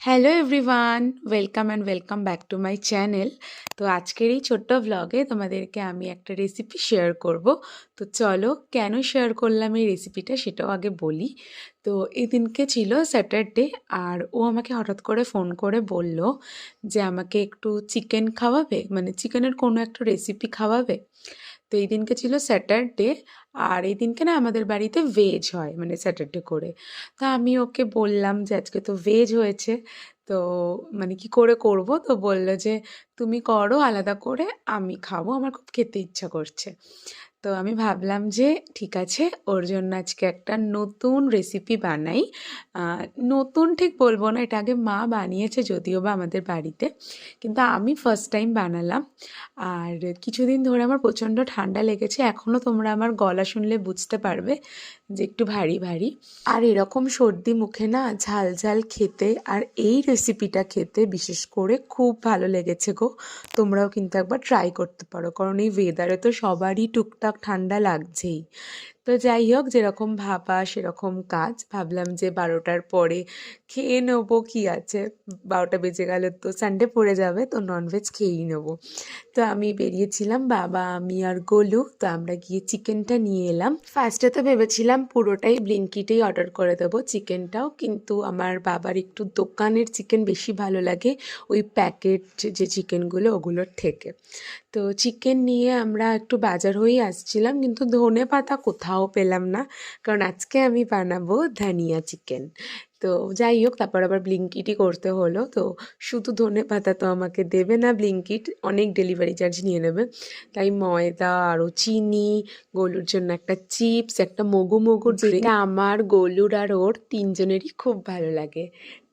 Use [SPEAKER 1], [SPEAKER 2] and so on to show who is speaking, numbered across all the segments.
[SPEAKER 1] Hello everyone, welcome and welcome back to my channel. তো আজকের এই ছোট্ট ভ্লগে তোমাদেরকে আমি একটা রেসিপি শেয়ার করব। তো চলো, কেন শেয়ার করলাম এই রেসিপিটা সেটাও আগে বলি। তো এই দিনকে ছিল স্যাটারডে, আর ও আমাকে হঠাৎ করে ফোন করে বলল যে আমাকে একটু চিকেন খাওয়াবে, মানে চিকেনের কোনো একটা রেসিপি খাওয়াবে। তো এই দিনকে ছিল স্যাটারডে, আর এই দিনকে না আমাদের বাড়িতে ভেজ হয়, মানে স্যাটারডে করে। তা আমি ওকে বললাম যে আজকে তো ভেজ হয়েছে, তো মানে কি করে করব। তো বলল যে তুমি করো আলাদা করে, আমি খাবো, আমার খুব খেতে ইচ্ছা করছে। তো আমি ভাবলাম যে ঠিক আছে, ওর জন্য আজকে একটা নতুন রেসিপি বানাই। আহ, নতুন ঠিক বলবো না, এটা আগে মা বানিয়েছে যদিও বা আমাদের বাড়িতে, কিন্তু আমি ফার্স্ট টাইম বানালাম। আর কিছুদিন ধরে আমার প্রচণ্ড ঠান্ডা লেগেছে, এখনও তোমরা আমার গলা শুনলে বুঝতে পারবে যে একটু ভারী ভারী। আর এরকম সর্দি মুখে না ঝাল ঝাল খেতে আর এই রেসিপিটা খেতে বিশেষ করে খুব ভালো লেগেছে গো। তোমরাও কিন্তু একবার ট্রাই করতে পারো, কারণ এই ওয়েদারে তো সবারই টুকটাক ঠান্ডা লাগছেই। তো যাই হোক, যেরকম ভাবা সেরকম কাজ, ভাবলাম যে 12টার পরে খেয়ে নেবো, কি আছে, 12টা বেজে গেলে তো সানডে পড়ে যাবে, তো ননভেজ খেয়েই নেবো। তো আমি বেরিয়েছিলাম, বাবা আমি আর গোলু, তো আমরা গিয়ে চিকেনটা নিয়ে এলাম। ফার্স্টে তো ভেবেছিলাম পুরোটাই ব্লিঙ্কিটেই অর্ডার করে দেবো চিকেনটাও, কিন্তু আমার বাবার একটু দোকানের চিকেন বেশি ভালো লাগে ওই প্যাকেট যে চিকেনগুলো ওগুলোর থেকে। তো চিকেন নিয়ে আমরা একটু বাজার হয়েই আসছিলাম, কিন্তু ধনে পাতা কোথাও পেলাম না, কারণ আজকে আমি বানাবো ধনিয়া চিকেন। তো যাই হোক, তারপর আবার ব্লিঙ্কিটই করতে হলো। তো শুধু ধনে পাতা তো আমাকে দেবে না ব্লিঙ্কিট, অনেক ডেলিভারি চার্জ নিয়ে নেবে। তাই ময়দা, আরও চিনি, গোলুর জন্য একটা চিপস, একটা মগু মগুর, যেটা আমার, গোলুর আর ওর তিনজনেরই খুব ভালো লাগে।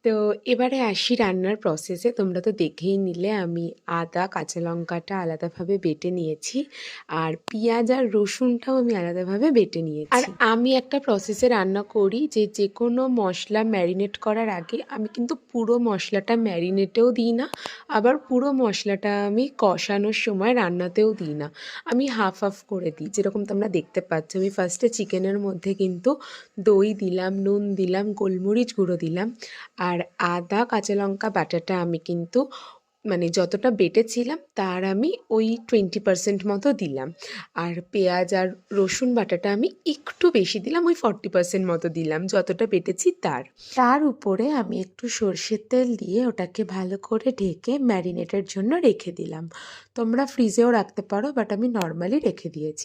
[SPEAKER 1] তো এবারে আসি রান্নার প্রসেসে। তোমরা তো দেখেই নিলে আমি আদা কাঁচা লঙ্কাটা আলাদাভাবে বেটে নিয়েছি, আর পেঁয়াজ আর রসুনটাও আমি আলাদাভাবে বেটে নিয়েছি। আর আমি একটা প্রসেসে রান্না করি যে যে কোনো মশলা ম্যারিনেট করার আগে আমি কিন্তু পুরো মশলাটা ম্যারিনেটেও দিই না, আবার পুরো মশলাটা আমি কষানোর সময় রান্নাতেও দিই না, আমি হাফ হাফ করে দিই। যেরকম তোমরা দেখতে পাচ্ছ, আমি ফার্স্টে চিকেনের মধ্যে কিন্তু দই দিলাম, নুন দিলাম, গোলমরিচ গুঁড়ো দিলাম, আর আদা কাঁচা লঙ্কা বাটাটা আমি কিন্তু মানে যতটা বেটেছিলাম তার আমি ওই 20% মতো দিলাম। আর পেঁয়াজ আর রসুন বাটাটা আমি একটু বেশি দিলাম, ওই 40% মতো দিলাম যতটা বেটেছি তার। তার উপরে আমি একটু সর্ষের তেল দিয়ে ওটাকে ভালো করে ঢেকে ম্যারিনেটের জন্য রেখে দিলাম। তোমরা ফ্রিজেও রাখতে পারো, বাট আমি নর্মালি রেখে দিয়েছি।